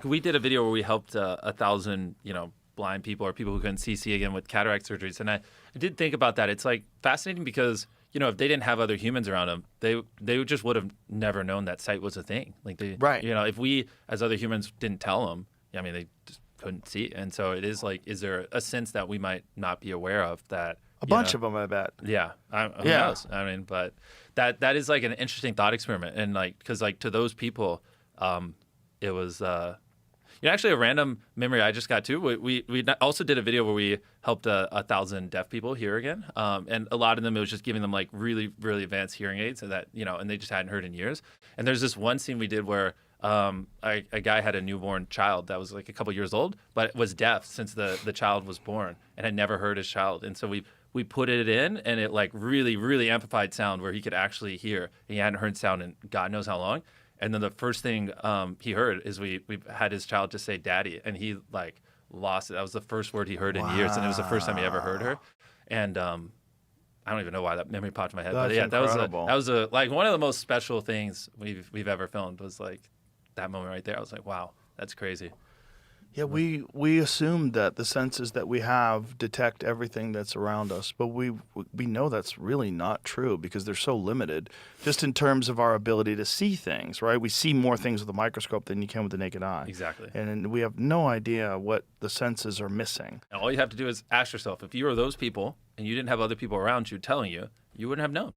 we did a video where we helped 1,000, blind people or people who couldn't see again with cataract surgeries. And I did think about that. It's like fascinating because, if they didn't have other humans around them, they just would have never known that sight was a thing. Like Right. If we as other humans didn't tell them, they just couldn't see. And so it is like, is there a sense that we might not be aware of that? A bunch of them, I bet. Yeah. Who knows? But that is like an interesting thought experiment. And because to those people, it was, actually a random memory I just got too. We also did a video where we helped 1,000 deaf people hear again. And a lot of them, it was just giving them like really, really advanced hearing aids and that, and they just hadn't heard in years. And there's this one scene we did where a guy had a newborn child that was like a couple years old, but was deaf since the child was born and had never heard his child. And so we put it in and it like really, really amplified sound where he could actually hear. He hadn't heard sound in God knows how long. And then the first thing he heard is we had his child just say daddy, and he like lost it. That was the first word he heard in years, and it was the first time he ever heard her. And I don't even know why that memory popped in my head. That's but yeah, incredible. that was like one of the most special things we've ever filmed was like that moment right there. I was like, wow, that's crazy. Yeah, we assume that the senses that we have detect everything that's around us, but we know that's really not true because they're so limited just in terms of our ability to see things, right? We see more things with a microscope than you can with the naked eye. Exactly. And we have no idea what the senses are missing. And all you have to do is ask yourself, if you were those people and you didn't have other people around you telling you, you wouldn't have known.